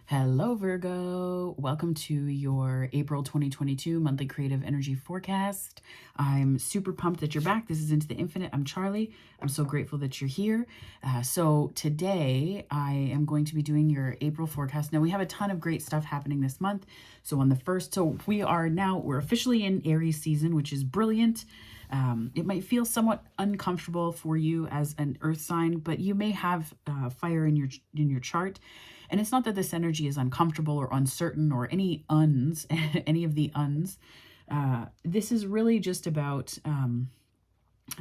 Hello, Virgo. Welcome to your April 2022 monthly creative energy forecast. I'm super pumped that you're back. This is Into the Infinite. I'm Charlie. I'm so grateful that you're here. So today I am going to be doing your April forecast. Now we have a ton of great stuff happening this month. So on the first, we're officially in Aries season, which is brilliant. It might feel somewhat uncomfortable for you as an earth sign, but you may have fire in your chart. And it's not that this energy is uncomfortable or uncertain or any uns, any of the uns. This is really just about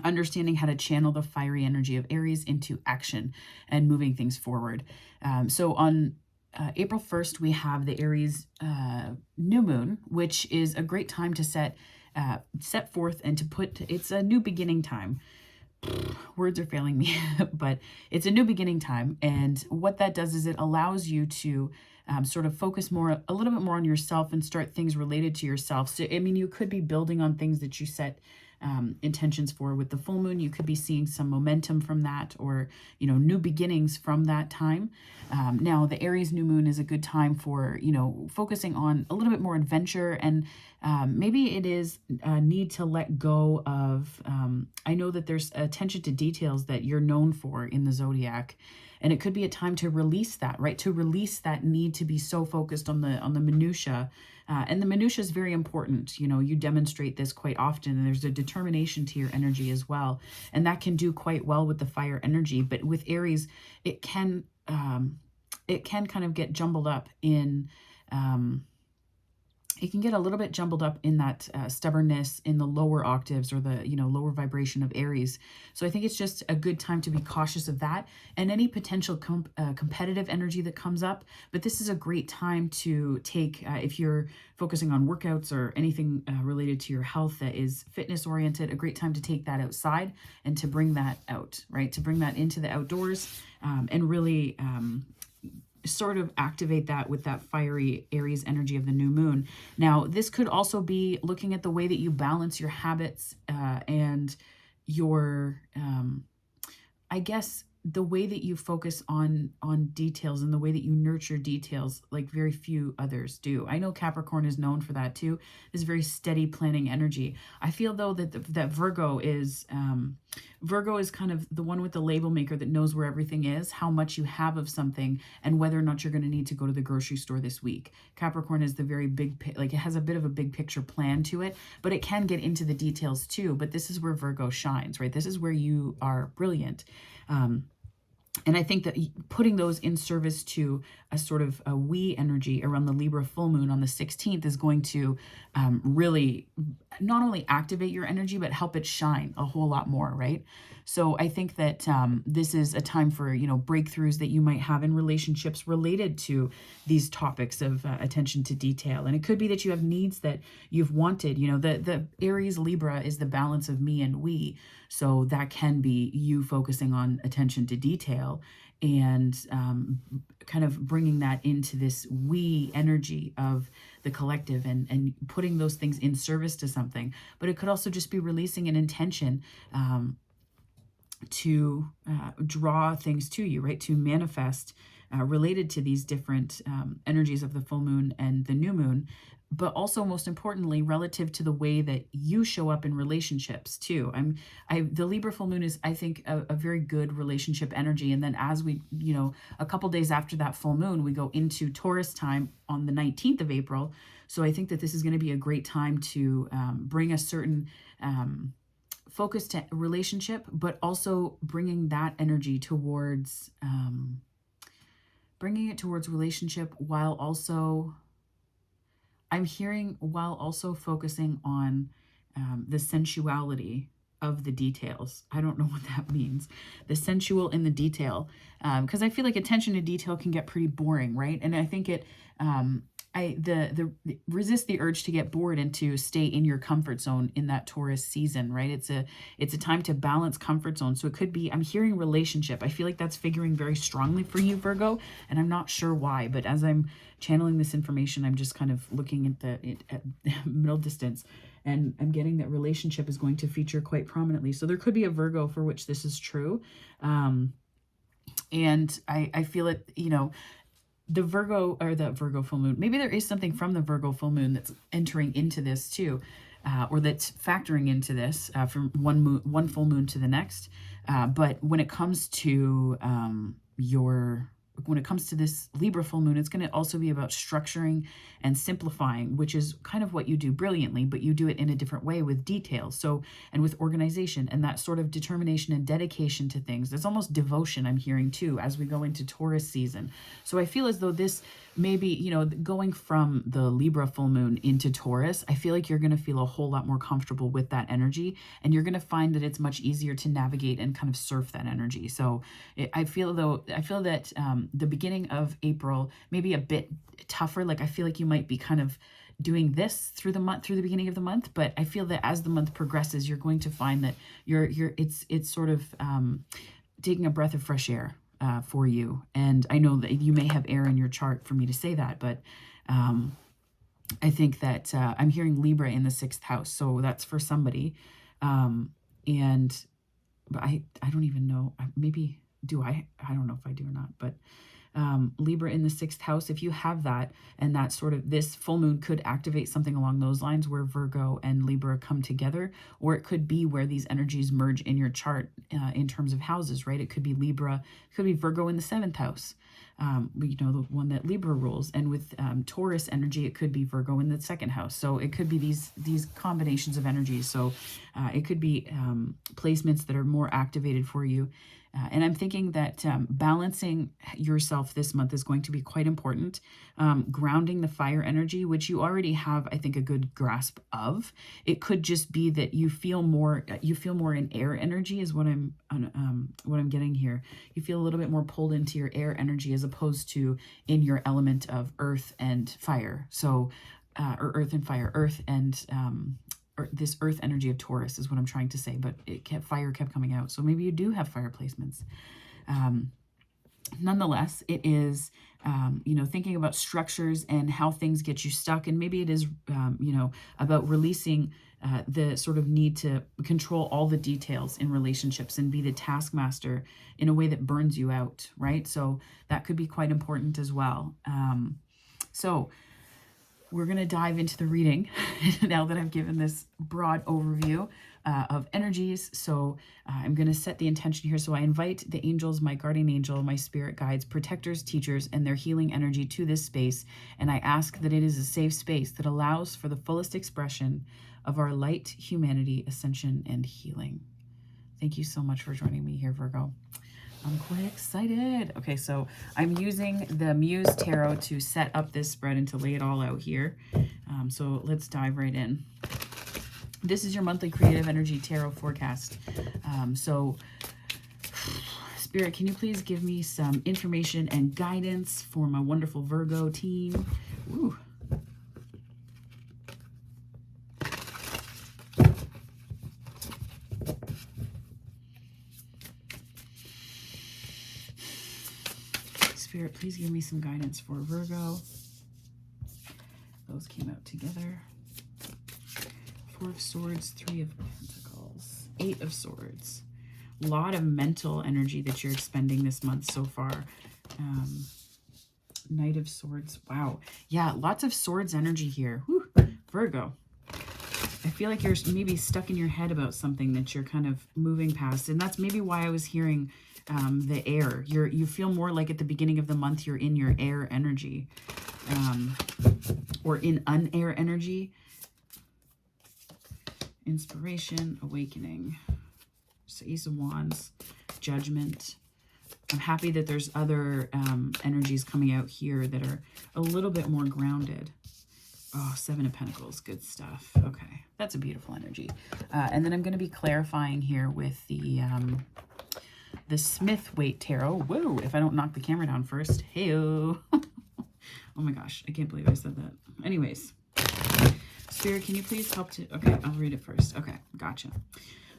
understanding how to channel the fiery energy of Aries into action and moving things forward. So on April 1st, we have the Aries new moon, which is a great time to set forth and to put, it's a new beginning time. Words are failing me, but it's a new beginning time. And what that does is it allows you to sort of focus a little bit more on yourself and start things related to yourself. So, I mean, you could be building on things that you set intentions for with the full moon. You could be seeing some momentum from that, or, new beginnings from that time. Now, the Aries new moon is a good time for, focusing on a little bit more adventure, and maybe it is a need to let go of, I know that there's attention to details that you're known for in the zodiac. And it could be a time to release that, right? To release that need to be so focused on the minutia. And the minutia is very important. You demonstrate this quite often, and there's a determination to your energy as well. And that can do quite well with the fire energy. But with Aries, it can kind of get jumbled up in, it can get a little bit jumbled up in that stubbornness in the lower octaves, or the lower vibration of Aries. So I think it's just a good time to be cautious of that and any potential competitive energy that comes up. But this is a great time to take, if you're focusing on workouts or anything related to your health that is fitness oriented, a great time to take that outside and to bring that out, right? To bring that into the outdoors and really sort of activate that with that fiery Aries energy of the new moon. Now, this could also be looking at the way that you balance your habits and your, I guess, the way that you focus on details and the way that you nurture details like very few others do. I know Capricorn is known for that too. This very steady planning energy. I feel though that that Virgo is kind of the one with the label maker that knows where everything is, how much you have of something, and whether or not you're going to need to go to the grocery store this week. Capricorn is the very big, like it has a bit of a big picture plan to it, but it can get into the details too. But this is where Virgo shines, right? This is where you are brilliant. And I think that putting those in service to a sort of a we energy around the Libra full moon on the 16th is going to really not only activate your energy, but help it shine a whole lot more, right? So I think that this is a time for, breakthroughs that you might have in relationships related to these topics of attention to detail. And it could be that you have needs that you've wanted. The Aries Libra is the balance of me and we. So that can be you focusing on attention to detail and kind of bringing that into this we energy of the collective and putting those things in service to something. But it could also just be releasing an intention to draw things to you, right? To manifest related to these different energies of the full moon and the new moon, but also most importantly, relative to the way that you show up in relationships too. The Libra full moon is, I think, a very good relationship energy. And then as we, a couple days after that full moon, we go into Taurus time on the 19th of April. So I think that this is going to be a great time to bring a certain focus to relationship, but also bringing that energy towards, bringing it towards relationship while also focusing on the sensuality of the details. I don't know what that means. The sensual in the detail. Because I feel like attention to detail can get pretty boring, right? And I think it, resist the urge to get bored and to stay in your comfort zone in that Taurus season, right? It's a time to balance comfort zone. So it could be, I'm hearing relationship. I feel like that's figuring very strongly for you, Virgo, and I'm not sure why, but as I'm channeling this information, I'm just kind of looking at middle distance, and I'm getting that relationship is going to feature quite prominently. So there could be a Virgo for which this is true. And I feel it, the Virgo or the Virgo full moon, maybe there is something from the Virgo full moon that's entering into this too, or that's factoring into this from one full moon to the next. But when it comes to when it comes to this Libra full moon, it's going to also be about structuring and simplifying, which is kind of what you do brilliantly, but you do it in a different way with details. So, and with organization and that sort of determination and dedication to things. There's almost devotion I'm hearing too as we go into Taurus season. So I feel as though this maybe, you know, going from the Libra full moon into Taurus, I feel like you're going to feel a whole lot more comfortable with that energy, and you're going to find that it's much easier to navigate and kind of surf that energy. So I feel that the beginning of April may be a bit tougher. Like I feel like you might be kind of doing this through the beginning of the month, but I feel that as the month progresses, you're going to find that it's sort of taking a breath of fresh air for you. And I know that you may have air in your chart for me to say that, but I think that I'm hearing Libra in the 6th house, so that's for somebody. But I don't even know. Maybe do I? I don't know if I do or not, but Libra in the 6th house, if you have that, and that sort of, this full moon could activate something along those lines where Virgo and Libra come together, or it could be where these energies merge in your chart in terms of houses, right? It could be Libra, it could be Virgo in the 7th house, you know, the one that Libra rules. And with Taurus energy, it could be Virgo in the 2nd house. So it could be these combinations of energies. So it could be placements that are more activated for you. And I'm thinking that balancing yourself this month is going to be quite important. Grounding the fire energy, which you already have, I think, a good grasp of. It could just be that you feel more in air energy is what I'm getting here. You feel a little bit more pulled into your air energy as opposed to in your element of earth and fire. So, or earth and fire, or this earth energy of Taurus is what I'm trying to say, but fire kept coming out. So maybe you do have fire placements. Nonetheless, it is, you know, thinking about structures and how things get you stuck. And maybe it is, you know, about releasing the sort of need to control all the details in relationships and be the taskmaster in a way that burns you out, right? So that could be quite important as well. So we're going to dive into the reading now that I've given this broad overview of energies. So I'm going to set the intention here. So I invite the angels, my guardian angel, my spirit guides, protectors, teachers, and their healing energy to this space. And I ask that it is a safe space that allows for the fullest expression of our light, humanity, ascension, and healing. Thank you so much for joining me here, Virgo. I'm quite excited. Okay, so I'm using the Muse Tarot to set up this spread and to lay it all out here. So let's dive right in. This is your monthly creative energy tarot forecast. So Spirit, can you please give me some information and guidance for my wonderful Virgo team? Ooh. Spirit, please give me some guidance for Virgo. Those came out together. 4 of Swords, 3 of Pentacles, 8 of Swords. A lot of mental energy that you're expending this month so far. Knight of Swords. Wow. Yeah, lots of Swords energy here. Whew. Virgo. I feel like you're maybe stuck in your head about something that you're kind of moving past. And that's maybe why I was hearing the air. You feel more like at the beginning of the month you're in your air energy, or in un-air energy. Inspiration, awakening. So Ace of Wands, Judgment. I'm happy that there's other energies coming out here that are a little bit more grounded. Oh, 7 of Pentacles, good stuff. Okay, that's a beautiful energy. And then I'm going to be clarifying here with the Smith Waite Tarot. Whoa, if I don't knock the camera down first. Hey-o. Oh my gosh, I can't believe I said that. Anyways, Spirit, can you please help to... Okay, I'll read it first. Okay, gotcha.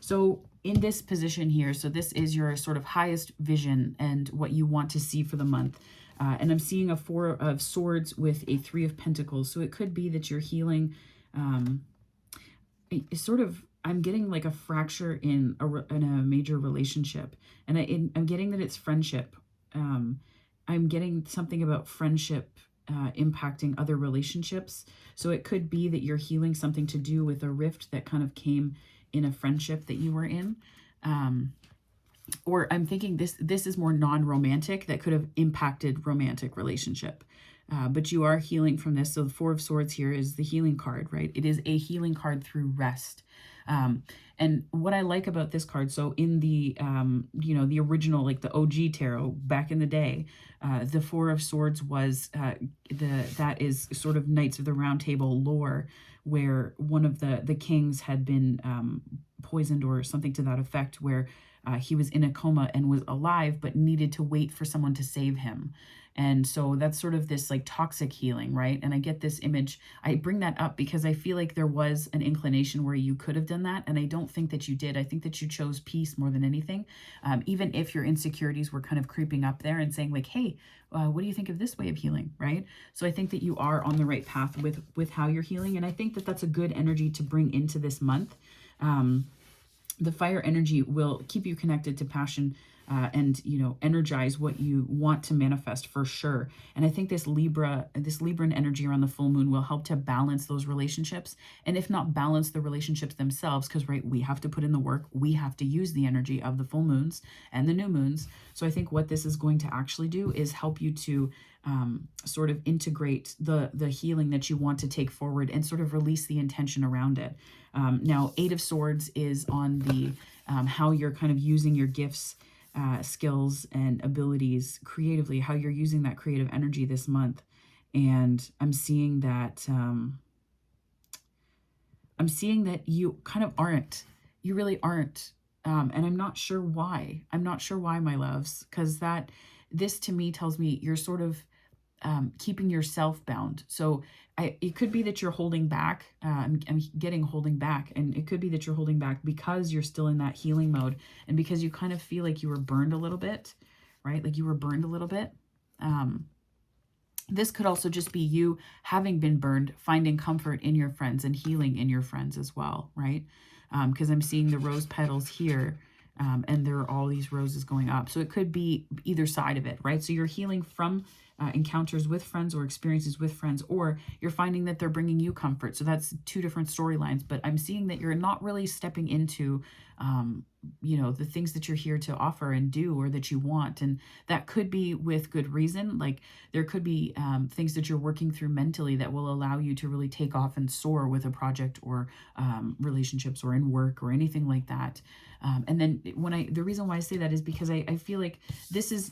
So in this position here, so this is your sort of highest vision and what you want to see for the month. And I'm seeing a 4 of Swords with a 3 of Pentacles. So it could be that you're healing sort of... I'm getting like a fracture in a major relationship, and I'm getting that it's friendship. I'm getting something about friendship impacting other relationships. So it could be that you're healing something to do with a rift that kind of came in a friendship that you were in. Or I'm thinking this is more non-romantic, that could have impacted romantic relationship. But you are healing from this. So the Four of Swords here is the healing card, right? It is a healing card through rest. And what I like about this card, so in the, the original, like the OG tarot back in the day, the Four of Swords was, that is sort of Knights of the Round Table lore, where one of the kings had been poisoned or something to that effect, where he was in a coma and was alive, but needed to wait for someone to save him. And so that's sort of this like toxic healing, right? And I get this image. I bring that up because I feel like there was an inclination where you could have done that. And I don't think that you did. I think that you chose peace more than anything. Even if your insecurities were kind of creeping up there and saying like, hey, what do you think of this way of healing, right? So I think that you are on the right path with how you're healing. And I think that that's a good energy to bring into this month. The fire energy will keep you connected to passion and energize what you want to manifest for sure. And I think this Libran energy around the full moon will help to balance those relationships, and if not balance the relationships themselves, because right, we have to put in the work, we have to use the energy of the full moons and the new moons. So I think what this is going to actually do is help you to sort of integrate the healing that you want to take forward and sort of release the intention around it. Now, Eight of Swords is on the how you're kind of using your gifts, skills, and abilities creatively, how you're using that creative energy this month. And I'm seeing that you kind of aren't. You really aren't. And I'm not sure why. I'm not sure why, my loves, because this to me tells me you're sort of keeping yourself bound. So it could be that you're holding back. I'm getting holding back. And it could be that you're holding back because you're still in that healing mode, and because you kind of feel like you were burned a little bit, right? Like you were burned a little bit. This could also just be you having been burned, finding comfort in your friends and healing in your friends as well, right? Because I'm seeing the rose petals here, and there are all these roses going up. So it could be either side of it, right? So you're healing from encounters with friends or experiences with friends, or you're finding that they're bringing you comfort. So that's two different storylines. But I'm seeing that you're not really stepping into the things that you're here to offer and do, or that you want. And that could be with good reason. Like there could be things that you're working through mentally that will allow you to really take off and soar with a project or relationships or in work or anything like that. And then the reason why I say that is because I feel like this is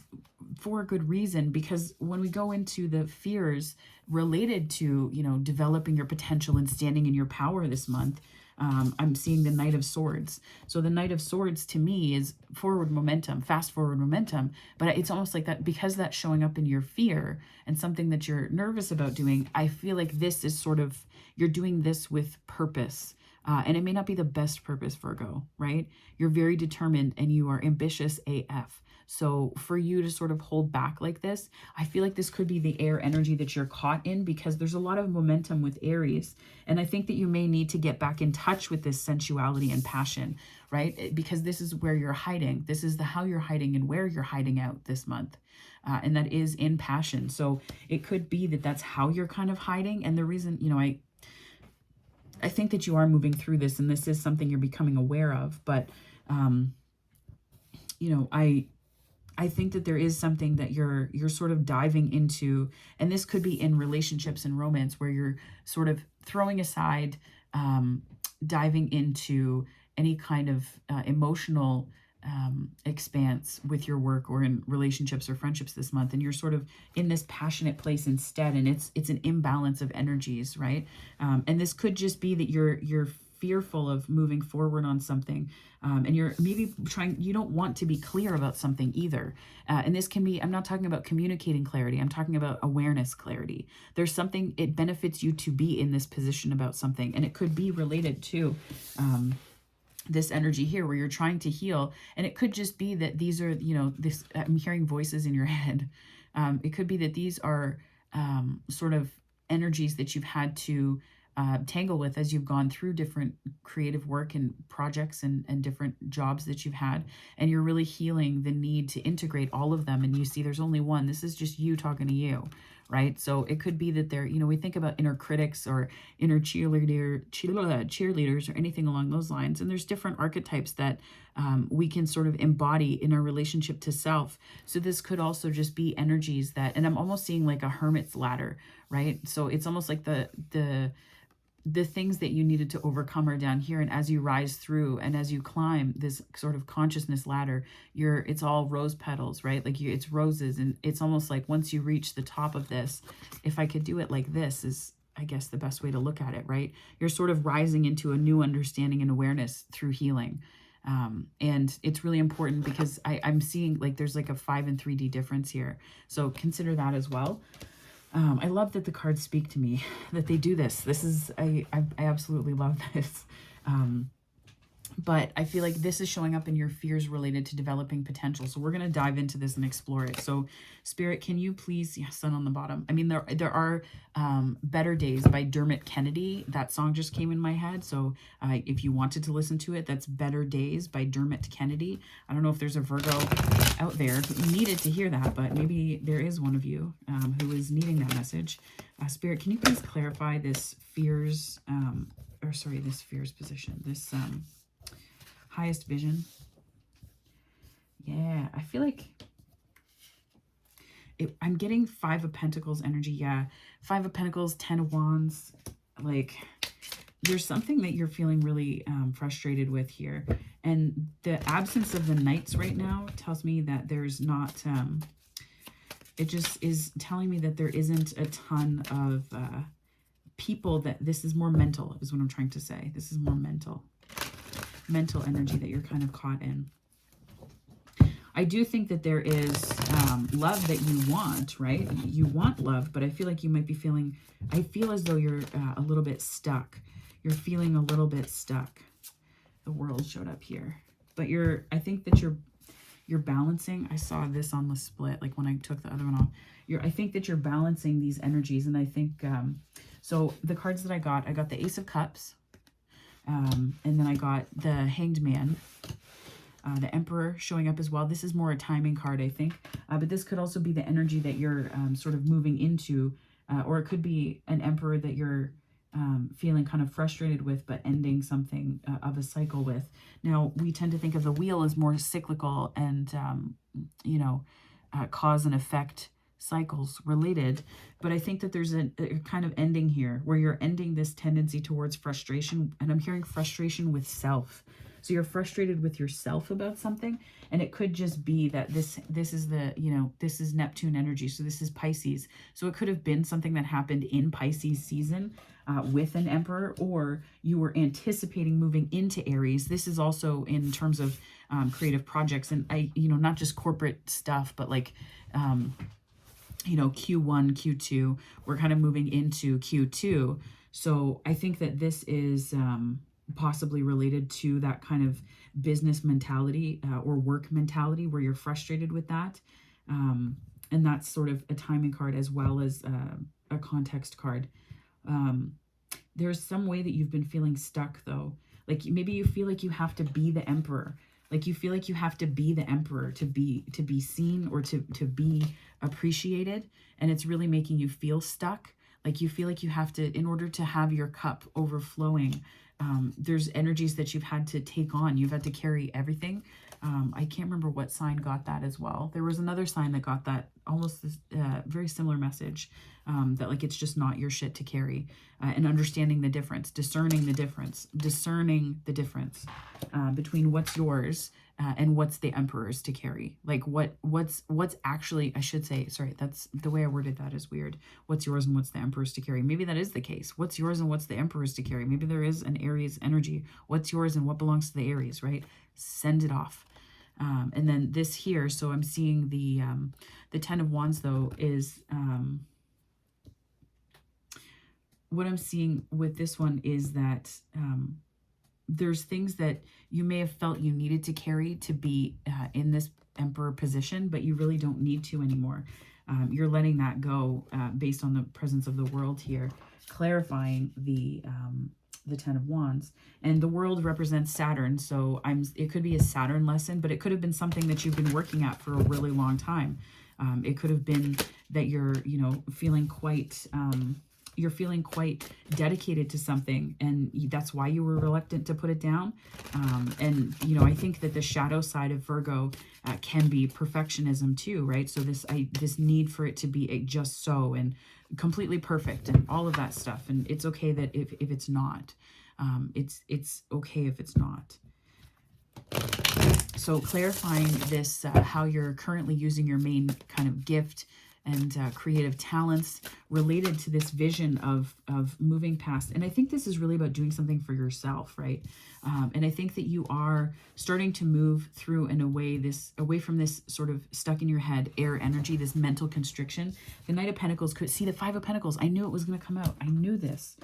for a good reason, because when we go into the fears related to, developing your potential and standing in your power this month, I'm seeing the Knight of Swords. So the Knight of Swords to me is forward momentum, fast forward momentum. But it's almost like that, because that's showing up in your fear and something that you're nervous about doing. I feel like this is sort of, you're doing this with purpose. And it may not be the best purpose, Virgo, right? You're very determined and you are ambitious AF. So for you to sort of hold back like this, I feel like this could be the air energy that you're caught in, because there's a lot of momentum with Aries. And I think that you may need to get back in touch with this sensuality and passion, right? Because this is where you're hiding. This is how you're hiding and where you're hiding out this month. And that is in passion. So it could be that that's how you're kind of hiding. And the reason, I think that you are moving through this, and this is something you're becoming aware of. But, I think that there is something that you're sort of diving into, and this could be in relationships and romance, where you're sort of throwing aside, diving into any kind of emotional expanse with your work or in relationships or friendships this month, and you're sort of in this passionate place instead, and it's an imbalance of energies, right? And this could just be that you're fearful of moving forward on something, and you're maybe you don't want to be clear about something either. And this can be, I'm not talking about communicating clarity, I'm talking about awareness clarity. There's something, it benefits you to be in this position about something, and it could be related to this energy here where you're trying to heal. And it could just be that these are, I'm hearing voices in your head. It could be that these are sort of energies that you've had to tangle with as you've gone through different creative work and projects and different jobs that you've had. And you're really healing the need to integrate all of them. And you see there's only one. This is just you talking to you, right? So it could be that they're, we think about inner critics or inner cheerleaders or anything along those lines. And there's different archetypes that we can sort of embody in our relationship to self. So this could also just be energies that, and I'm almost seeing like a hermit's ladder, right? So it's almost like the things that you needed to overcome are down here. And as you rise through and as you climb this sort of consciousness ladder, it's all rose petals, right? Like it's roses. And it's almost like once you reach the top of this, if I could do it like this is, I guess, the best way to look at it, right? You're sort of rising into a new understanding and awareness through healing. And it's really important because I'm seeing like there's like a 5 and 3D difference here. So consider that as well. I love that the cards speak to me, that they do this. This is, I absolutely love this. But I feel like this is showing up in your fears related to developing potential. So we're going to dive into this and explore it. So Spirit, can you please, yeah, sun on the bottom. I mean, there are Better Days by Dermot Kennedy. That song just came in my head. So if you wanted to listen to it, that's Better Days by Dermot Kennedy. I don't know if there's a Virgo out there who needed to hear that, but maybe there is one of you who is needing that message. Spirit, can you please clarify this fears, this fears position, this highest vision? Yeah, I feel like I'm getting 5 of Pentacles energy. Yeah, 5 of Pentacles, 10 of Wands. Like there's something that you're feeling really frustrated with here. And the absence of the Knights right now tells me that there's not, it just is telling me that there isn't a ton of people that this is more mental is what I'm trying to say. This is more mental energy that you're kind of caught in. I do think that there is love that you want, right? You want love, but I feel like you might be feeling, I feel as though you're a little bit stuck. You're feeling a little bit stuck. The World showed up here. But I think that you're balancing. I saw this on the split, like when I took the other one off. I think that you're balancing these energies. And I think, so the cards that I got the Ace of Cups. And then I got the Hanged Man, the Emperor showing up as well. This is more a timing card, I think. But this could also be the energy that you're sort of moving into, or it could be an Emperor that you're feeling kind of frustrated with, but ending something of a cycle with. Now, we tend to think of the Wheel as more cyclical and, cause and effect cycles related, but I think that there's a kind of ending here where you're ending this tendency towards frustration, and I'm hearing frustration with self. So you're frustrated with yourself about something, and it could just be that this is this is Neptune energy, so this is Pisces. So it could have been something that happened in Pisces season with an Emperor, or you were anticipating moving into Aries. This is also in terms of creative projects, and not just corporate stuff, but like Q1, Q2, we're kind of moving into Q2. So I think that this is possibly related to that kind of business mentality or work mentality where you're frustrated with that. And that's sort of a timing card as well as a context card. There's some way that you've been feeling stuck though. Like maybe you feel like you have to be the Emperor. Like you feel like you have to be the Emperor to be seen or to be appreciated. And it's really making you feel stuck. Like you feel like you have to, in order to have your cup overflowing, there's energies that you've had to take on. You've had to carry everything. I can't remember what sign got that as well. There was another sign that got that almost this, very similar message, that like it's just not your shit to carry, and understanding the difference, discerning the difference between what's yours and what's the Emperor's to carry. Like what's actually, I should say, sorry, that's the way I worded that is weird. What's yours and what's the Emperor's to carry? Maybe that is the case. What's yours and what's the Emperor's to carry? Maybe there is an Aries energy. What's yours and what belongs to the Aries, right? Send it off. And then this here, so I'm seeing the 10 of Wands though is, what I'm seeing with this one is that there's things that you may have felt you needed to carry to be in this Emperor position, but you really don't need to anymore. You're letting that go based on the presence of the world here, clarifying the 10 of Wands. And the world represents Saturn, so it could be a Saturn lesson, but it could have been something that you've been working at for a really long time. It could have been that you're, feeling quite dedicated to something, and that's why you were reluctant to put it down. And I think that the shadow side of Virgo can be perfectionism too, right? So this need for it to be just so and completely perfect and all of that stuff. And it's okay that if it's not, it's okay if it's not. So clarifying this, how you're currently using your main kind of gift and creative talents related to this vision of moving past. And I think this is really about doing something for yourself, right? And I think that you are starting to move through and away from this sort of stuck in your head air energy, this mental constriction. The Knight of Pentacles could see the Five of Pentacles. I knew it was going to come out. I knew this.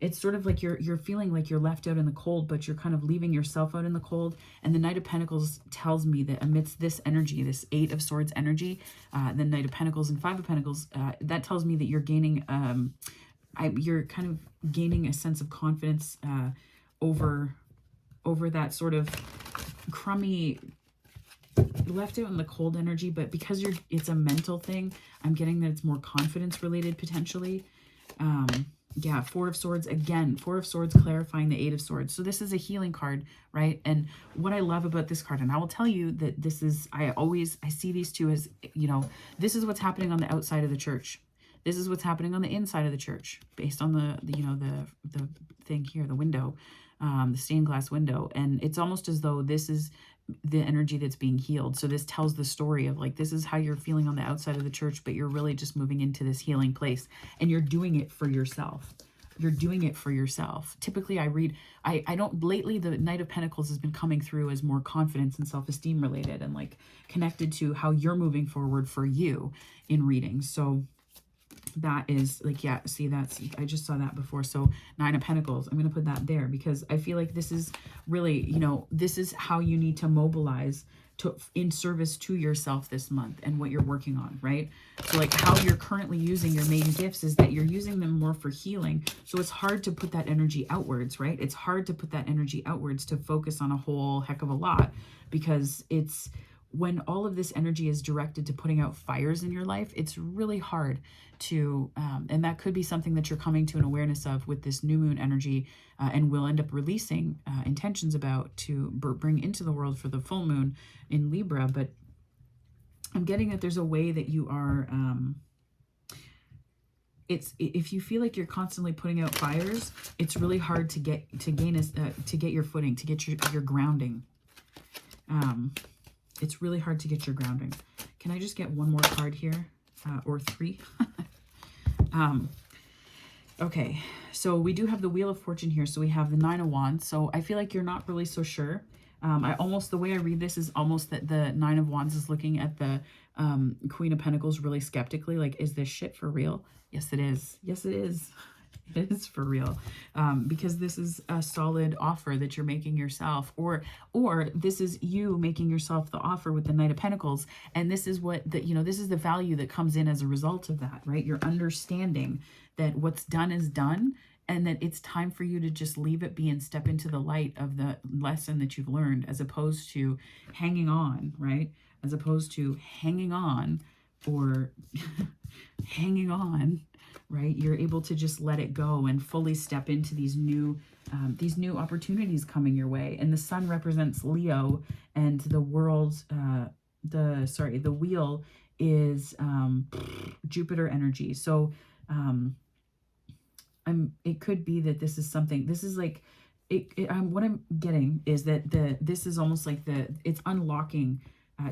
It's sort of like you're feeling like you're left out in the cold, but you're kind of leaving yourself out in the cold. And the Knight of Pentacles tells me that amidst this energy, this Eight of Swords energy, the Knight of Pentacles and Five of Pentacles, that tells me that you're gaining, you're kind of gaining a sense of confidence over that sort of crummy, left out in the cold energy. But because it's a mental thing, I'm getting that it's more confidence related potentially. Yeah, Four of Swords, again, Four of Swords clarifying the Eight of Swords. So this is a healing card, right? And what I love about this card, and I will tell you that this is, I see these two as, this is what's happening on the outside of the church. This is what's happening on the inside of the church, based on the thing here, the window, the stained glass window. And it's almost as though this is the energy that's being healed. So this tells the story of like, this is how you're feeling on the outside of the church, but you're really just moving into this healing place, and you're doing it for yourself. You're doing it for yourself. Typically I don't, lately the Knight of Pentacles has been coming through as more confidence and self-esteem related, and like connected to how you're moving forward for you in readings. So that is like, yeah, see, I just saw that before. So Nine of Pentacles, I'm going to put that there because I feel like this is really, this is how you need to mobilize in service to yourself this month and what you're working on, right? So like how you're currently using your main gifts is that you're using them more for healing. So it's hard to put that energy outwards, right? It's hard to put that energy outwards to focus on a whole heck of a lot, because it's, when all of this energy is directed to putting out fires in your life, it's really hard to, and that could be something that you're coming to an awareness of with this new moon energy, and will end up releasing intentions about to bring into the world for the full moon in Libra. But I'm getting that there's a way that you are, if you feel like you're constantly putting out fires, it's really hard to get your footing, to get your grounding. It's really hard to get your grounding. Can I just get one more card here? Or three? Okay, so we do have the Wheel of Fortune here. So we have the Nine of Wands. So I feel like you're not really so sure. The way I read this is almost that the Nine of Wands is looking at the Queen of Pentacles really skeptically. Like, is this shit for real? Yes, it is. Yes, it is. It is for real, because this is a solid offer that you're making yourself, or this is you making yourself the offer with the Knight of Pentacles, and this is what this is the value that comes in as a result of that, right? You're understanding that what's done is done, and that it's time for you to just leave it be and step into the light of the lesson that you've learned, as opposed to hanging on, right? As opposed to hanging on or hanging on. Right? You're able to just let it go and fully step into these new opportunities coming your way. And the sun represents Leo, and the world, the wheel is Jupiter energy. So it could be that this is something, this is like, what I'm getting is that this is almost like it's unlocking.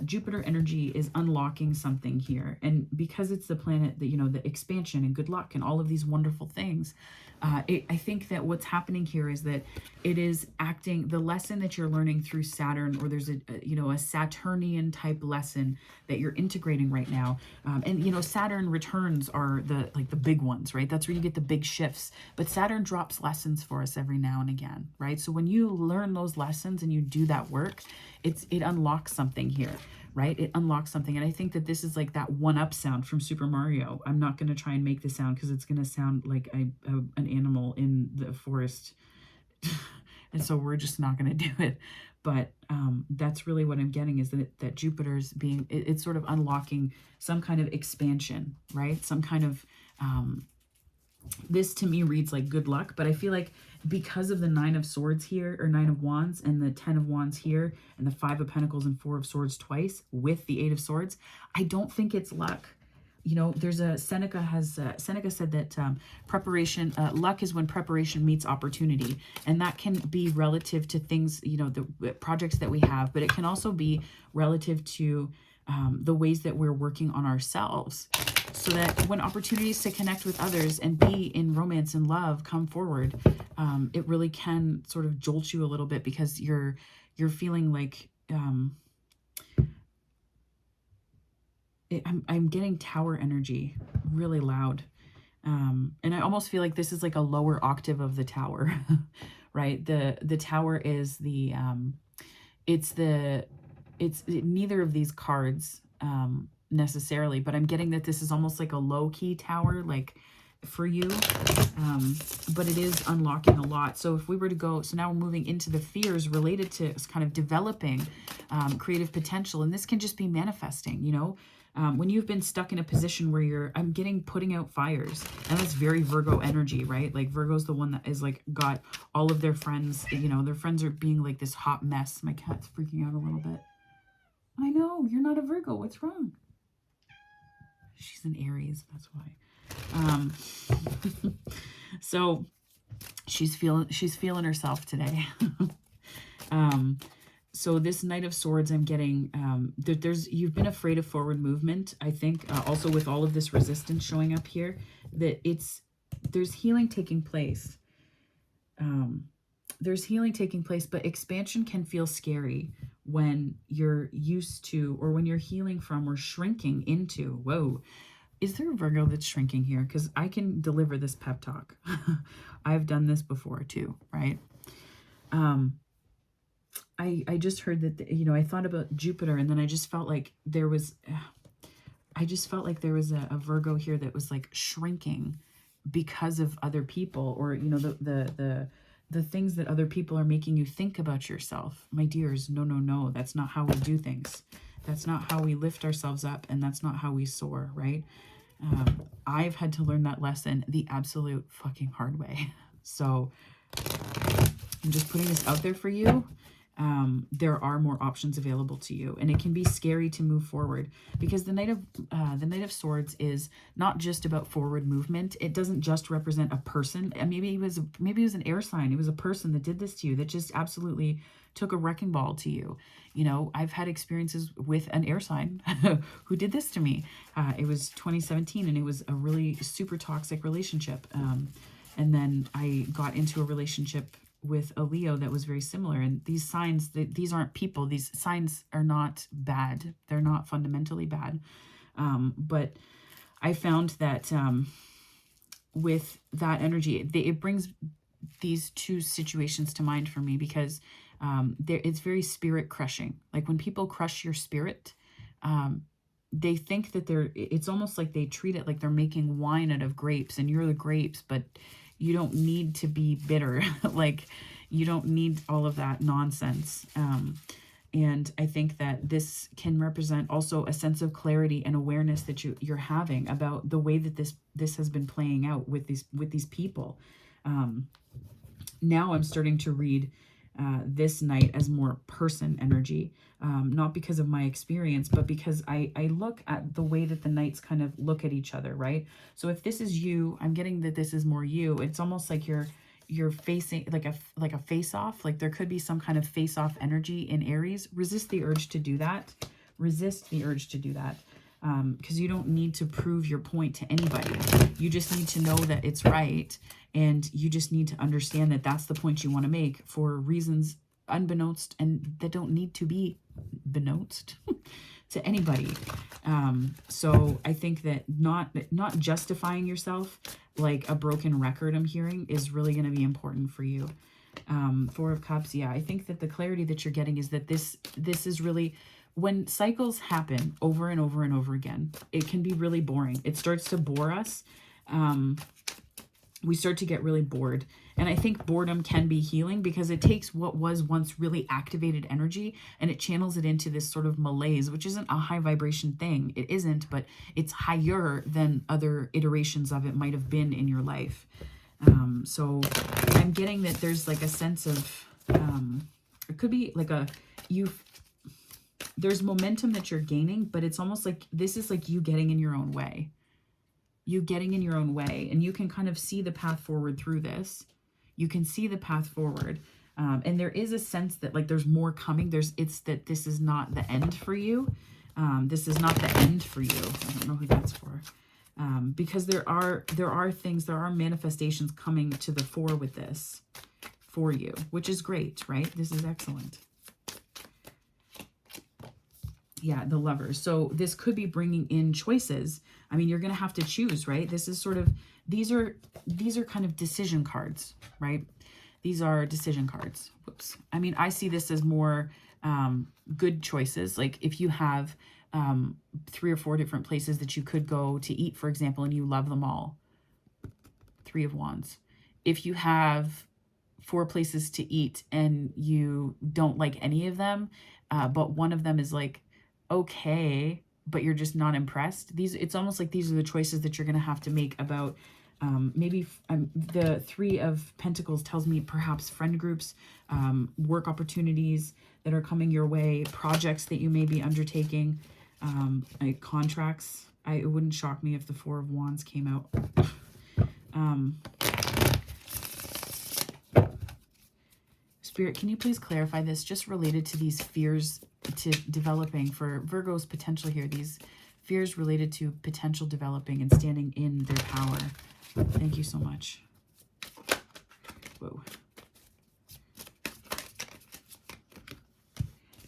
Jupiter energy is unlocking something here. And because it's the planet that, the expansion and good luck and all of these wonderful things, I think that what's happening here is that it is acting, the lesson that you're learning through Saturn, or there's a Saturnian type lesson that you're integrating right now. And Saturn returns are the big ones, right? That's where you get the big shifts. But Saturn drops lessons for us every now and again, right? So when you learn those lessons and you do that work, it unlocks something here, right? It unlocks something. And I think that this is like that one-up sound from Super Mario. I'm not going to try and make the sound because it's going to sound like an animal in the forest. And so we're just not going to do it. But that's really what I'm getting, is that Jupiter's being, it's sort of unlocking some kind of expansion, right? Some kind of, this to me reads like good luck, but I feel like because of the 9 of Swords here, or 9 of Wands, and the 10 of Wands here, and the 5 of Pentacles and 4 of Swords twice with the 8 of Swords, I don't think it's luck. You know, there's a Seneca said that preparation, luck is when preparation meets opportunity. And that can be relative to things, you know, the projects that we have, but it can also be relative to the ways that we're working on ourselves. So that when opportunities to connect with others and be in romance and love come forward, it really can sort of jolt you a little bit, because you're feeling like, I'm getting Tower energy really loud. And I almost feel like this is like a lower octave of the Tower, right? The Tower is the, it's neither of these cards necessarily, but I'm getting that this is almost like a low-key Tower, like for you. But it is unlocking a lot. So if we were to go, so now we're moving into the fears related to kind of developing creative potential. And this can just be manifesting, you know, when you've been stuck in a position where I'm getting putting out fires, and that's very Virgo energy, right? Like Virgo's the one that is like got all of their friends, you know, their friends are being like this hot mess. My cat's freaking out a little bit. I know, you're not a Virgo. What's wrong? She's an Aries, that's why. So she's feeling herself today. So this Knight of Swords, I'm getting, you've been afraid of forward movement. I think also with all of this resistance showing up here, that there's healing taking place. There's healing taking place, but expansion can feel scary when you're used to, or when you're healing from or shrinking into, whoa, is there a Virgo that's shrinking here? Because I can deliver this pep talk. I've done this before too, right? I just heard that, you know, I thought about Jupiter, and then I just felt like there was, a Virgo here that was like shrinking because of other people, or, you know, the things that other people are making you think about yourself. My dears, no, that's not how we do things. That's not how we lift ourselves up, and that's not how we soar, right? I've had to learn that lesson the absolute fucking hard way. So I'm just putting this out there for you. There are more options available to you, and it can be scary to move forward, because the Knight of Swords is not just about forward movement. It doesn't just represent a person. And maybe it was an air sign. It was a person that did this to you, that just absolutely took a wrecking ball to you. You know, I've had experiences with an air sign who did this to me. It was 2017, and it was a really super toxic relationship. And then I got into a relationship with a Leo that was very similar. And these signs, these aren't people. These signs are not bad. They're not fundamentally bad. But I found that with that energy, it brings these two situations to mind for me, because it's very spirit crushing. Like when people crush your spirit, they think that it's almost like they treat it like they're making wine out of grapes, and you're the grapes, but you don't need to be bitter. Like, you don't need all of that nonsense. And I think that this can represent also a sense of clarity and awareness that you're having about the way that this has been playing out with these people. Now I'm starting to read this Knight as more person energy, not because of my experience, but because I look at the way that the Knights kind of look at each other, right? So if this is you, I'm getting that this is more you. It's almost like you're facing like a face-off. Like there could be some kind of face-off energy in Aries. Resist the urge to do that. Resist the urge to do that. Because you don't need to prove your point to anybody. You just need to know that it's right, and you just need to understand that that's the point you want to make for reasons unbeknownst, and that don't need to be beknownst to anybody. So I think that not justifying yourself like a broken record, I'm hearing, is really going to be important for you. 4 of Cups, yeah, I think that the clarity that you're getting is that this is really when cycles happen over and over and over again, it can be really boring. It starts to bore us. We start to get really bored. And I think boredom can be healing because it takes what was once really activated energy and it channels it into this sort of malaise, which isn't a high vibration thing. It isn't, but it's higher than other iterations of it might have been in your life. So I'm getting that there's like a sense of, it could be like there's momentum that you're gaining, but it's almost like this is like you getting in your own way. You getting in your own way, and you can kind of see the path forward through this. You can see the path forward. And there is a sense that like there's more coming. It's that this is not the end for you. This is not the end for you. I don't know who that's for. Because there are things, there are manifestations coming to the fore with this for you, which is great, right? This is excellent. Yeah, the Lovers. So this could be bringing in choices. I mean, you're going to have to choose, right? This is sort of, these are kind of decision cards, right? These are decision cards. Whoops. I mean, I see this as more good choices. Like if you have 3 or 4 different places that you could go to eat, for example, and you love them all. 3 of Wands. If you have 4 places to eat and you don't like any of them, but one of them is like, okay, but you're just not impressed. It's almost like these are the choices that you're going to have to make about maybe the 3 of Pentacles tells me perhaps friend groups, work opportunities that are coming your way, projects that you may be undertaking, like contracts. It wouldn't shock me if the 4 of Wands came out. Spirit, can you please clarify this just related to these fears to developing for Virgo's potential here, these fears related to potential developing and standing in their power. Thank you so much. Whoa.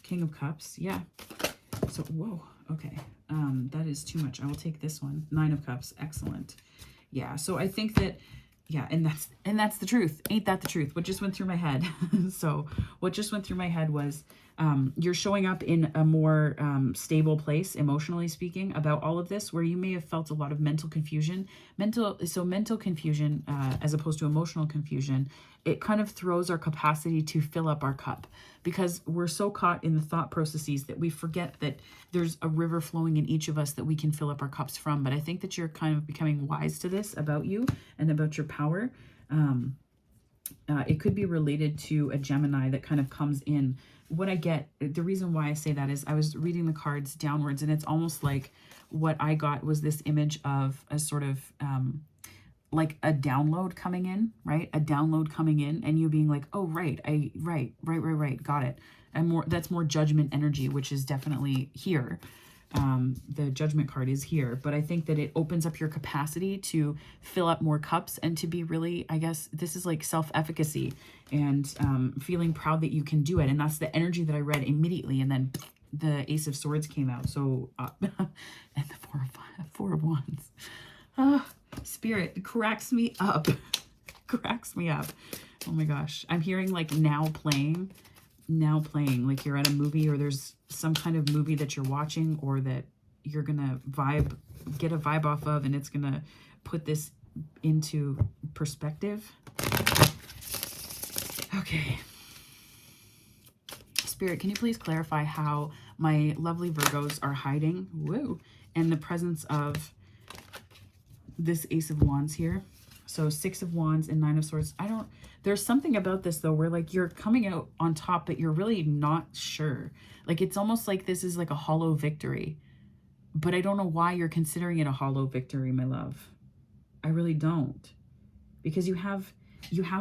King of Cups. Yeah. So, whoa. Okay. That is too much. I will take this one. 9 of Cups. Excellent. Yeah. So I think that, yeah, and that's the truth. Ain't that the truth? What just went through my head? So what just went through my head was you're showing up in a more stable place, emotionally speaking, about all of this, where you may have felt a lot of mental confusion. Mental confusion, as opposed to emotional confusion, it kind of throws our capacity to fill up our cup, because we're so caught in the thought processes that we forget that there's a river flowing in each of us that we can fill up our cups from. But I think that you're kind of becoming wise to this about you and about your power. It could be related to a Gemini that kind of comes in. What I get, the reason why I say that is I was reading the cards downwards, and it's almost like what I got was this image of a sort of like a download coming in, right? A download coming in, and you being like, oh, right, right, got it. And that's more judgment energy, which is definitely here. The Judgment card is here, but I think that it opens up your capacity to fill up more cups and to be really, I guess this is like self-efficacy and feeling proud that you can do it. And that's the energy that I read immediately. And then the Ace of Swords came out. So, and the Four of Wands. Spirit cracks me up. Cracks me up. Oh my gosh. I'm hearing like now playing, like you're at a movie, or there's some kind of movie that you're watching, or that you're gonna get a vibe off of, and it's gonna put this into perspective. Okay. Spirit, can you please clarify how my lovely Virgos are hiding? Woo! And the presence of this Ace of Wands here. So 6 of Wands and 9 of Swords. There's something about this though, where like you're coming out on top, but you're really not sure. Like it's almost like this is like a hollow victory, but I don't know why you're considering it a hollow victory, my love. I really don't, because you have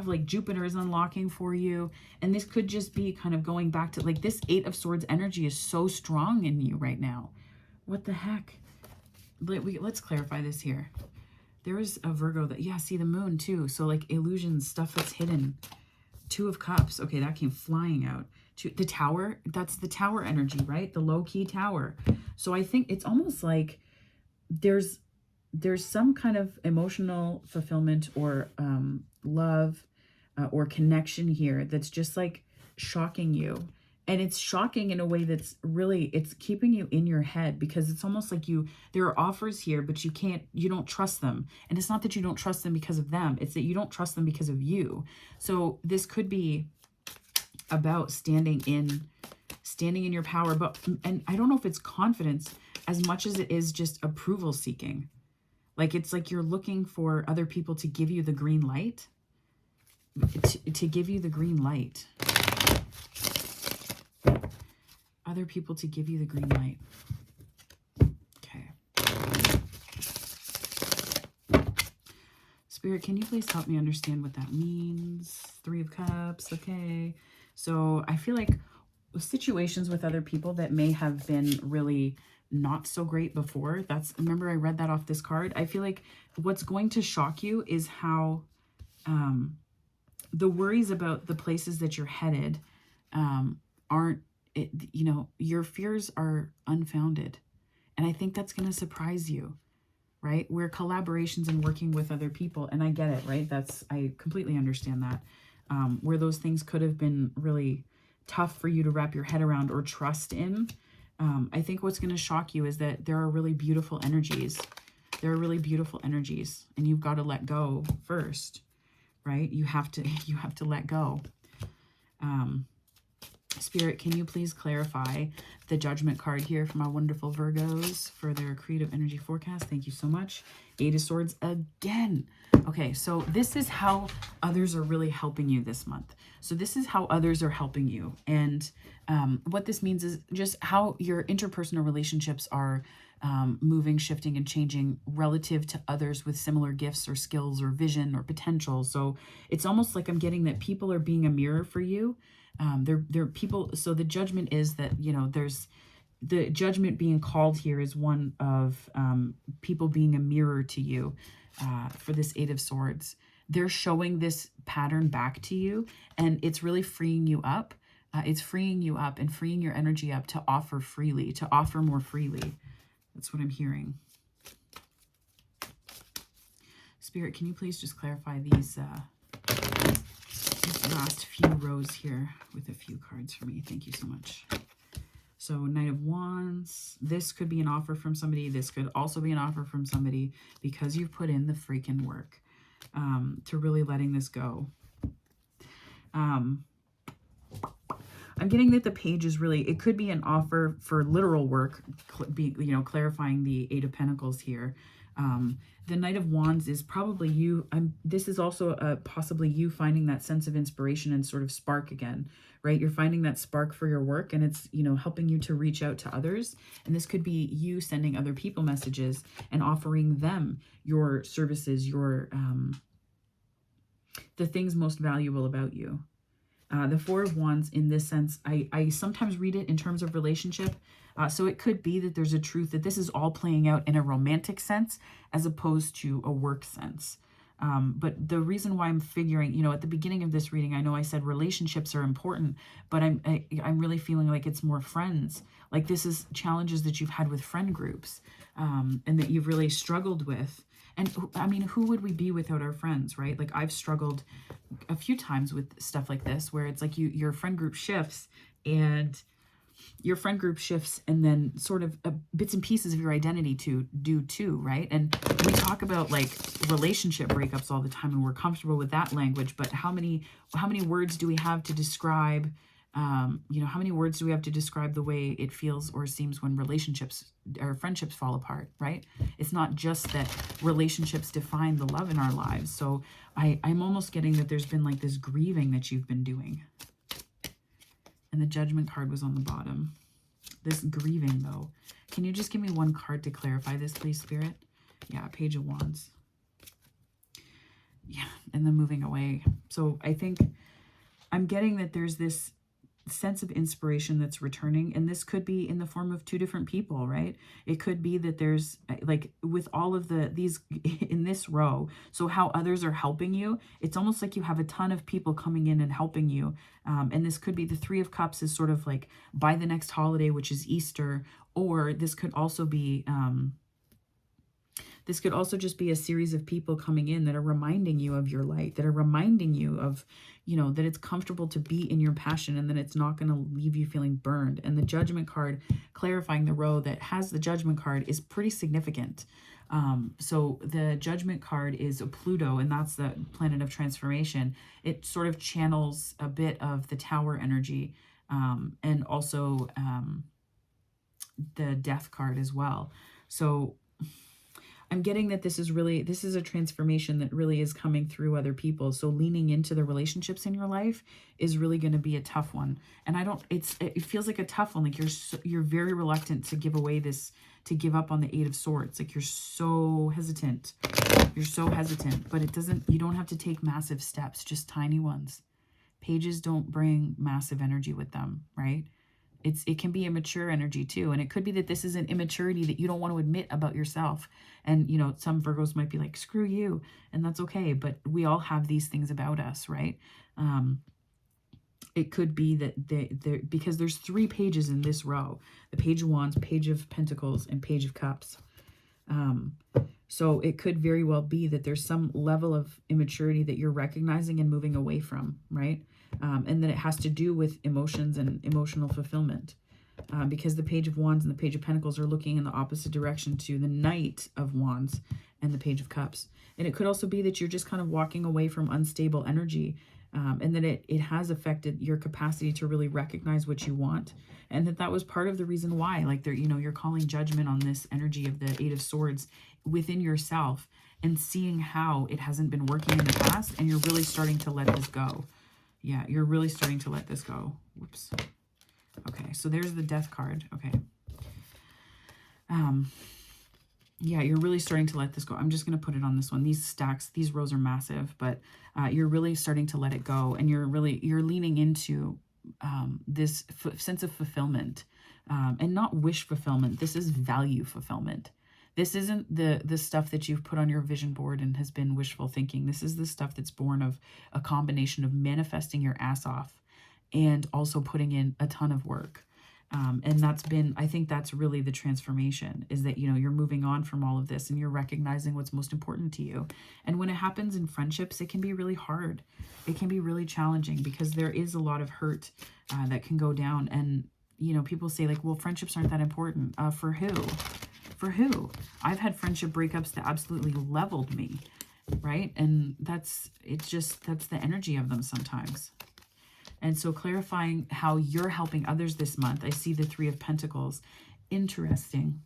like Jupiter is unlocking for you, and this could just be kind of going back to like this 8 of Swords energy is so strong in you right now. What the heck? Let's clarify this here. There is a Virgo that, yeah, see the moon too. So like illusions, stuff that's hidden. 2 of Cups. Okay, that came flying out. The Tower, that's the Tower energy, right? The low-key Tower. So I think it's almost like there's some kind of emotional fulfillment or love or connection here that's just like shocking you. And it's shocking in a way that's really, it's keeping you in your head, because it's almost like there are offers here, but you don't trust them. And it's not that you don't trust them because of them. It's that you don't trust them because of you. So this could be about standing in your power, and I don't know if it's confidence as much as it is just approval seeking. Like, it's like you're looking for other people to give you the green light, to give you the green light. Other people to give you the green light. Okay. Spirit, can you please help me understand what that means? 3 of Cups. Okay. So I feel like situations with other people that may have been really not so great before. Remember I read that off this card. I feel like what's going to shock you is how the worries about the places that you're headed aren't, your fears are unfounded. And I think that's going to surprise you, right? Where collaborations and working with other people, and I get it, right? I completely understand that. Where those things could have been really tough for you to wrap your head around or trust in. I think what's going to shock you is that there are really beautiful energies. There are really beautiful energies, and you've got to let go first, right? You have to let go. Spirit, can you please clarify the Judgment card here for my wonderful Virgos for their creative energy forecast? Thank you so much. 8 of Swords again. Okay, so this is how others are really helping you this month. So this is how others are helping you. And what this means is just how your interpersonal relationships are moving, shifting, and changing relative to others with similar gifts or skills or vision or potential. So it's almost like I'm getting that people are being a mirror for you. They're people. So the Judgment is that, there's the Judgment being called here is one of people being a mirror to you for this 8 of Swords. They're showing this pattern back to you, and it's really freeing you up. It's freeing you up and freeing your energy up to offer freely, to offer more freely. That's what I'm hearing. Spirit, can you please just clarify these last few rows here with a few cards for me? Thank you so much. So Knight of Wands, this could be an offer from somebody. This could also be an offer from somebody because you've put in the freaking work to really letting this go. I'm getting that the Page is really, it could be an offer for literal work, clarifying the 8 of Pentacles here. The Knight of Wands is probably you. This is also possibly you finding that sense of inspiration and sort of spark again, right? You're finding that spark for your work, and it's, helping you to reach out to others. And this could be you sending other people messages and offering them your services, the things most valuable about you. The 4 of Wands in this sense, I sometimes read it in terms of relationship. So it could be that there's a truth that this is all playing out in a romantic sense as opposed to a work sense. But the reason why I'm figuring, at the beginning of this reading, I know I said relationships are important, but I'm really feeling like it's more friends. Like this is challenges that you've had with friend groups and that you've really struggled with. And I mean, who would we be without our friends, right? Like I've struggled a few times with stuff like this, where it's like your friend group shifts and then sort of bits and pieces of your identity do too, right? And we talk about like relationship breakups all the time, and we're comfortable with that language, but how many words do we have to describe, how many words do we have to describe the way it feels or seems when relationships or friendships fall apart, right? It's not just that relationships define the love in our lives. So I'm almost getting that there's been like this grieving that you've been doing. And the Judgment card was on the bottom. This grieving, though. Can you just give me one card to clarify this, please, Spirit? Yeah, Page of Wands. Yeah, and then moving away. So I think I'm getting that there's this sense of inspiration that's returning, and this could be in the form of 2 different people, right? It could be that there's like with all of these in this row, so how others are helping you, it's almost like you have a ton of people coming in and helping you, and this could be the 3 of Cups is sort of like by the next holiday, which is Easter, or this could also be This could also just be a series of people coming in that are reminding you of your light, that are reminding you of, that it's comfortable to be in your passion and that it's not going to leave you feeling burned. And the Judgment card, clarifying the row that has the Judgment card, is pretty significant. So the Judgment card is a Pluto, and that's the planet of transformation. It sort of channels a bit of the Tower energy, and also the Death card as well. So I'm getting that this is a transformation that really is coming through other people. So leaning into the relationships in your life is really going to be a tough one. And it feels like a tough one. Like you're very reluctant to give up on the Eight of Swords. Like you're so hesitant. But you don't have to take massive steps, just tiny ones. Pages don't bring massive energy with them, right? It can be immature energy too. And it could be that this is an immaturity that you don't want to admit about yourself. And, some Virgos might be like, screw you. And that's okay. But we all have these things about us, right? It could be that because there's 3 pages in this row, the Page of Wands, Page of Pentacles, and Page of Cups. So it could very well be that there's some level of immaturity that you're recognizing and moving away from, right? And that it has to do with emotions and emotional fulfillment. Because the Page of Wands and the Page of Pentacles are looking in the opposite direction to the Knight of Wands and the Page of Cups. And it could also be that you're just kind of walking away from unstable energy, and that it has affected your capacity to really recognize what you want. And that was part of the reason why, like you're calling judgment on this energy of the Eight of Swords within yourself and seeing how it hasn't been working in the past, and you're really starting to let this go. Yeah, you're really starting to let this go. Whoops. Okay, so there's the Death card. Okay. Yeah, you're really starting to let this go. I'm just going to put it on this one. These stacks, these rows are massive, but you're really starting to let it go, and you're leaning into this sense of fulfillment, and not wish fulfillment. This is value fulfillment. This isn't the stuff that you've put on your vision board and has been wishful thinking. This is the stuff that's born of a combination of manifesting your ass off and also putting in a ton of work. And I think that's really the transformation, is that, you're moving on from all of this and you're recognizing what's most important to you. And when it happens in friendships, it can be really hard. It can be really challenging because there is a lot of hurt that can go down. And, people say like, well, friendships aren't that important. For who? For who? I've had friendship breakups that absolutely leveled me, right? And that's the energy of them sometimes. And so clarifying how you're helping others this month. I see the Three of Pentacles. Interesting.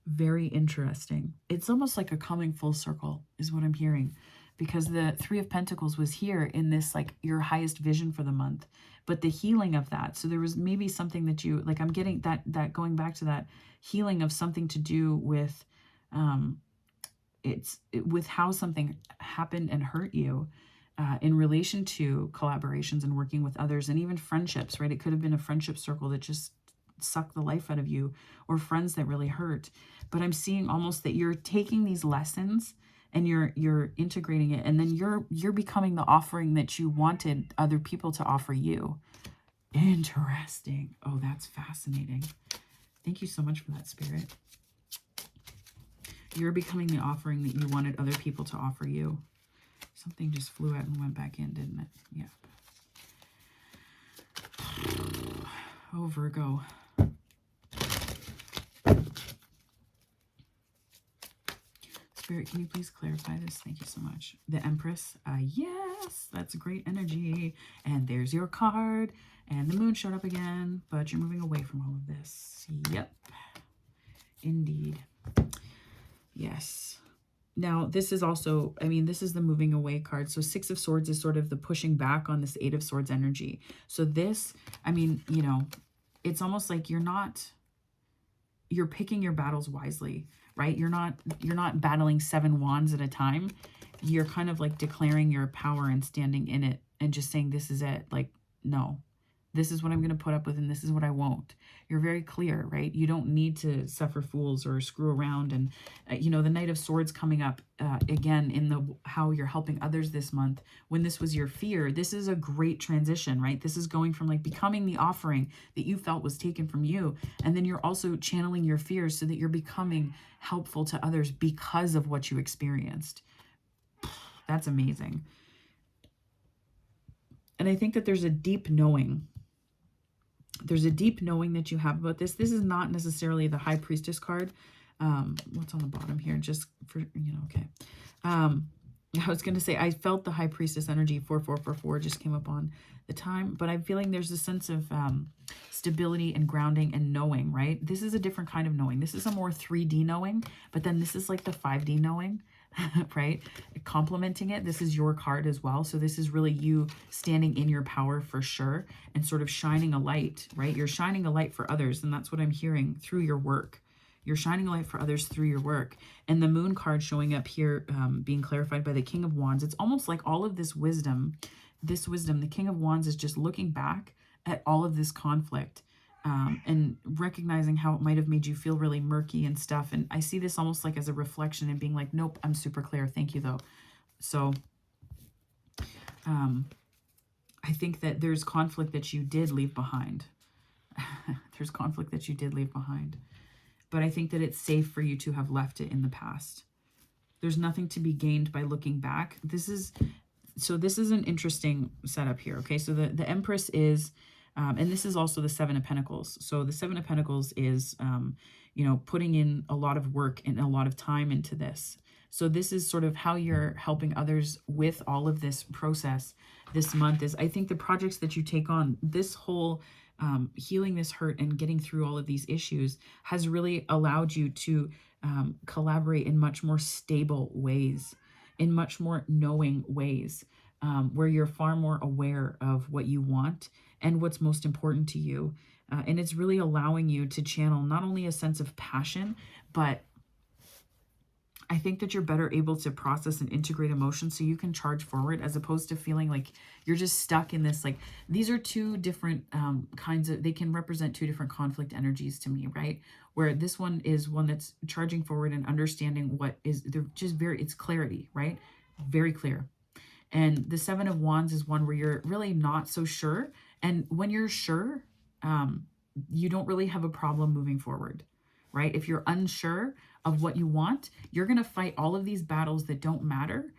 Very interesting. It's almost like a coming full circle is what I'm hearing, because the Three of Pentacles was here in this, like, your highest vision for the month, but the healing of that. So there was maybe something that you, like, I'm getting that going back to that healing of something to do with, with how something happened and hurt you. In relation to collaborations and working with others, and even friendships, right? It could have been a friendship circle that just sucked the life out of you, or friends that really hurt. But I'm seeing almost that you're taking these lessons and you're integrating it, and then you're becoming the offering that you wanted other people to offer you. Interesting. Oh, that's fascinating. Thank you so much for that, Spirit. You're becoming the offering that you wanted other people to offer you. Something just flew out and went back in, didn't it? Yeah. Oh, Virgo. Spirit, can you please clarify this? Thank you so much. The Empress. Yes, that's great energy. And there's your card. And the moon showed up again, but you're moving away from all of this. Yep. Indeed. Yes. Now, this is also, this is the moving away card. So Six of Swords is sort of the pushing back on this Eight of Swords energy. So this, it's almost like you're picking your battles wisely, right? You're not battling 7 wands at a time. You're kind of like declaring your power and standing in it and just saying, this is it. Like, no, This is what I'm going to put up with, and this is what I won't. You're very clear, right? You don't need to suffer fools or screw around. And, you know, the Knight of Swords coming up again in the how you're helping others this month. When this was your fear, this is a great transition, right? This is going from like becoming the offering that you felt was taken from you. And then you're also channeling your fears so that you're becoming helpful to others because of what you experienced. That's amazing. And I think that there's a deep knowing. There's a deep knowing that you have about this. This is not necessarily the High Priestess card. What's on the bottom here? Just for, you know, okay. I was going to say, I felt the High Priestess energy, 4444 just came up on the time, but I'm feeling there's a sense of stability and grounding and knowing, right? This is a different kind of knowing. This is a more 3D knowing, but then this is like the 5D knowing, right? Complementing it. This is your card as well. So this is really you standing in your power for sure and sort of shining a light, right? You're shining a light for others. And that's what I'm hearing through your work. You're shining a light for others through your work. And the Moon card showing up here, being clarified by the King of Wands. It's almost like all of this wisdom, the King of Wands is just looking back at all of this conflict and recognizing how it might have made you feel really murky and stuff. And I see this almost like as a reflection and being like, nope, I'm super clear. Thank you, though. So I think that there's conflict that you did leave behind. There's conflict that you did leave behind. But I think that it's safe for you to have left it in the past. There's nothing to be gained by looking back. This is an interesting setup here, okay? So the Empress is, and this is also the Seven of Pentacles. So the Seven of Pentacles is, you know, putting in a lot of work and a lot of time into this. So this is sort of how you're helping others with all of this process this month is, I think the projects that you take on, this whole healing this hurt and getting through all of these issues has really allowed you to collaborate in much more stable ways, in much more knowing ways, where you're far more aware of what you want and what's most important to you. And it's really allowing you to channel not only a sense of passion, but I think that you're better able to process and integrate emotions so you can charge forward as opposed to feeling like you're just stuck in this, like, these are two different kinds of, they can represent two different conflict energies to me, right? Where this one is one that's charging forward and understanding what is, they're just very, it's clarity, right? Very clear. And the Seven of Wands is one where you're really not so sure. And when you're sure, you don't really have a problem moving forward, right? If you're unsure of what you want, you're going to fight all of these battles that don't matter,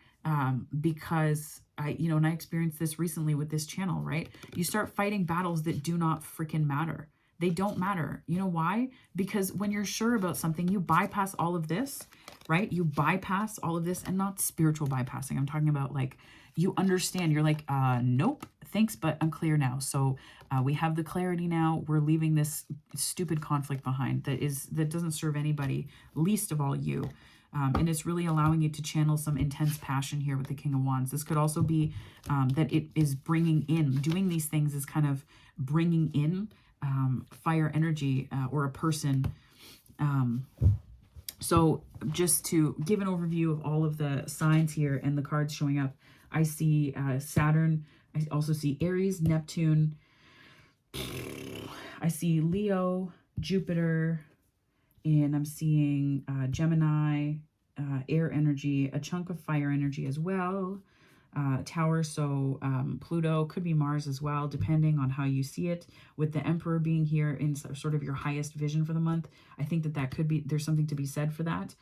because I experienced this recently with this channel, right? You start fighting battles that do not freaking matter. They don't matter. You know why? Because when you're sure about something, you bypass all of this, right? You bypass all of this, and not spiritual bypassing. I'm talking about like, you understand, you're like, nope, thanks, but I'm clear now. So we have the clarity now. We're leaving this stupid conflict behind that doesn't serve anybody, least of all you. And it's really allowing you to channel some intense passion here with the King of Wands. This could also be that it is bringing in, doing these things is kind of bringing in fire energy or a person. So just to give an overview of all of the signs here and the cards showing up, I see Saturn. I also see Aries, Neptune. I see Leo, Jupiter, and I'm seeing Gemini, air energy, a chunk of fire energy as well. Tower, so Pluto, could be Mars as well, depending on how you see it. With the Emperor being here in sort of your highest vision for the month, I think that could be, there's something to be said for that.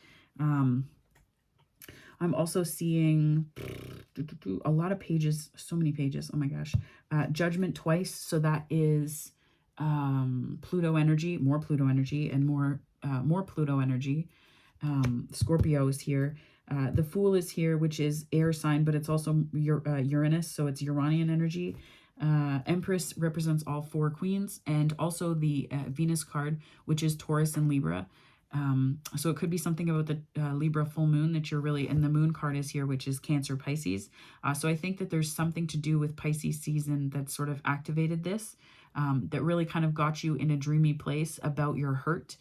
I'm also seeing a lot of pages, so many pages, oh my gosh. Judgment twice, so that is Pluto energy, more Pluto energy, and more Pluto energy. Scorpio is here. The Fool is here, which is air sign, but it's also Uranus, so it's Uranian energy. Empress represents all four queens, and also the Venus card, which is Taurus and Libra. So it could be something about the Libra full moon that you're really, and the Moon card is here, which is Cancer, Pisces. So I think that there's something to do with Pisces season that sort of activated this, that really kind of got you in a dreamy place about your hurt,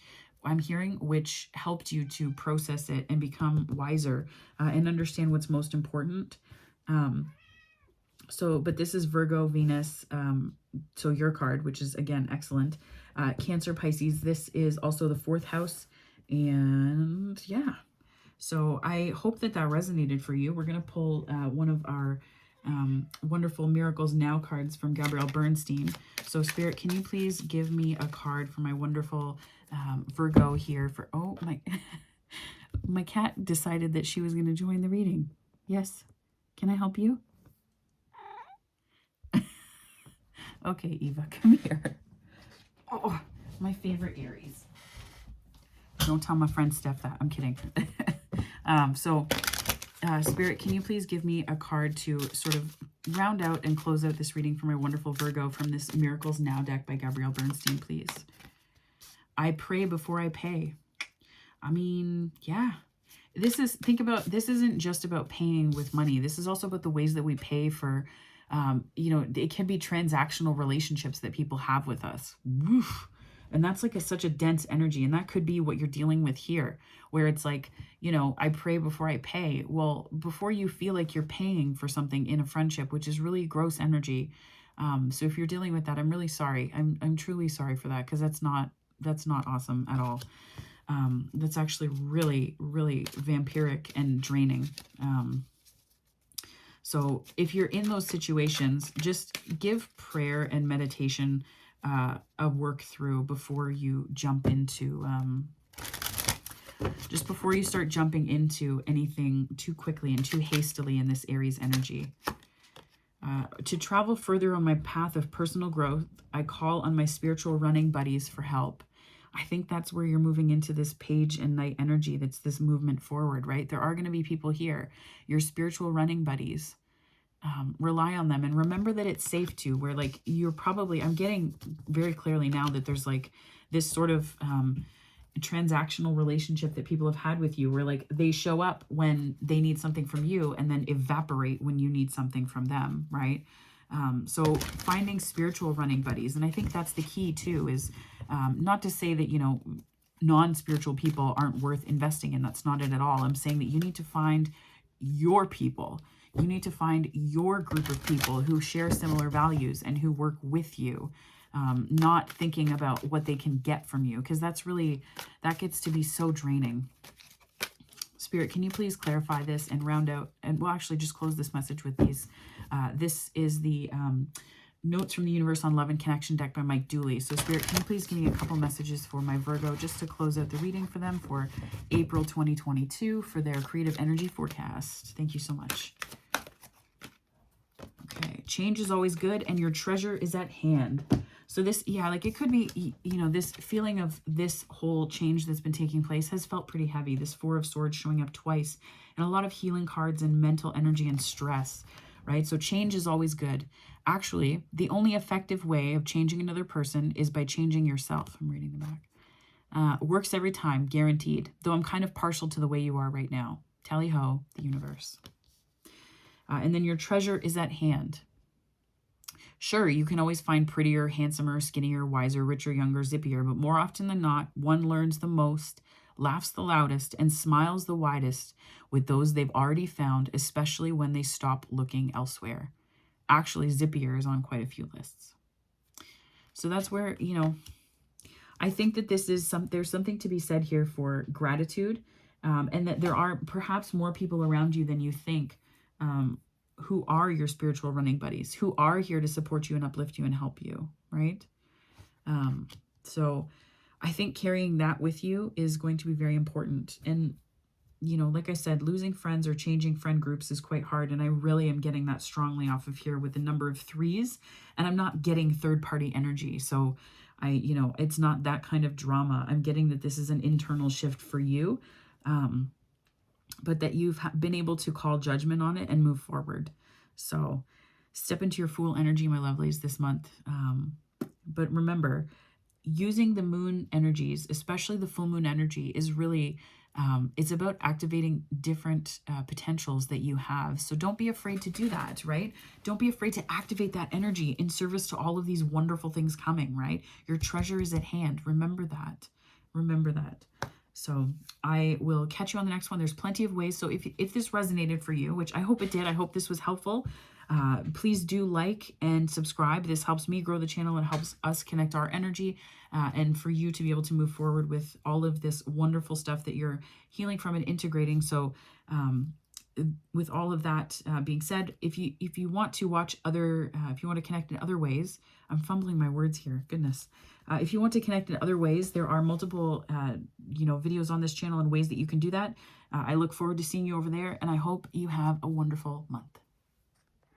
I'm hearing, which helped you to process it and become wiser and understand what's most important. So, but this is Virgo, Venus, so your card, which is, again, excellent. Cancer, Pisces, this is also the 4th house. And yeah, so I hope that that resonated for you. We're going to pull one of our wonderful Miracles Now cards from Gabrielle Bernstein. So Spirit, can you please give me a card for my wonderful Virgo here for, oh, my cat decided that she was going to join the reading. Yes. Can I help you? Okay, Eva, come here. Oh, my favorite Aries. Don't tell my friend Steph that. I'm kidding. Spirit, can you please give me a card to sort of round out and close out this reading for my wonderful Virgo from this Miracles Now deck by Gabrielle Bernstein, please? I pray before I pay. I mean, yeah. Think about, this isn't just about paying with money. This is also about the ways that we pay for, it can be transactional relationships that people have with us. Woof. And that's like such a dense energy. And that could be what you're dealing with here, where it's like, I pray before I pay. Well, before you feel like you're paying for something in a friendship, which is really gross energy. So if you're dealing with that, I'm really sorry. I'm truly sorry for that, because that's not awesome at all. That's actually really, really vampiric and draining. So if you're in those situations, just give prayer and meditation a work through before you jump into, just before you start jumping into anything too quickly and too hastily in this Aries energy. To travel further on my path of personal growth, I call on my spiritual running buddies for help. I think that's where you're moving into this page and knight energy. That's this movement forward, right? There are going to be people here, your spiritual running buddies. Rely on them, and remember that it's safe to, where like you're probably, I'm getting very clearly now that there's like this sort of transactional relationship that people have had with you, where like they show up when they need something from you and then evaporate when you need something from them, right? So finding spiritual running buddies. And I think that's the key too, is not to say that, non-spiritual people aren't worth investing in. That's not it at all. I'm saying that you need to find your people. You need to find your group of people who share similar values and who work with you, not thinking about what they can get from you, because that gets to be so draining. Spirit, can you please clarify this and round out, and we'll actually just close this message with these. This is the Notes from the Universe on Love and Connection deck by Mike Dooley. So Spirit, can you please give me a couple messages for my Virgo, just to close out the reading for them for April 2022 for their creative energy forecast. Thank you so much. Okay, change is always good, and your treasure is at hand. So this, yeah, like it could be, this feeling of this whole change that's been taking place has felt pretty heavy. This 4 of Swords showing up twice, and a lot of healing cards and mental energy and stress, right? So change is always good. Actually, the only effective way of changing another person is by changing yourself. I'm reading the back. Works every time, guaranteed. Though I'm kind of partial to the way you are right now. Tally-ho, the universe. And then your treasure is at hand. Sure, you can always find prettier, handsomer, skinnier, wiser, richer, younger, zippier, but more often than not, one learns the most, laughs the loudest, and smiles the widest with those they've already found, especially when they stop looking elsewhere. Actually, zippier is on quite a few lists. So that's where, I think that there's something to be said here for gratitude, and that there are perhaps more people around you than you think, who are your spiritual running buddies, who are here to support you and uplift you and help you, right? So I think carrying that with you is going to be very important. And, like I said, losing friends or changing friend groups is quite hard. And I really am getting that strongly off of here with the number of 3s, and I'm not getting third-party energy. So it's not that kind of drama. I'm getting that this is an internal shift for you. But that you've been able to call judgment on it and move forward. So step into your Fool energy, my lovelies, this month. But remember, using the moon energies, especially the full moon energy, is really, it's about activating different potentials that you have. So don't be afraid to do that, right? Don't be afraid to activate that energy in service to all of these wonderful things coming, right? Your treasure is at hand. Remember that. Remember that. So I will catch you on the next one. There's plenty of ways. So if this resonated for you, which I hope it did, I hope this was helpful, please do like and subscribe. This helps me grow the channel and helps us connect our energy, and for you to be able to move forward with all of this wonderful stuff that you're healing from and integrating. So with all of that being said, if you want to watch other, if you want to connect in other ways, I'm fumbling my words here, goodness. If you want to connect in other ways, there are multiple, videos on this channel and ways that you can do that. I look forward to seeing you over there, and I hope you have a wonderful month.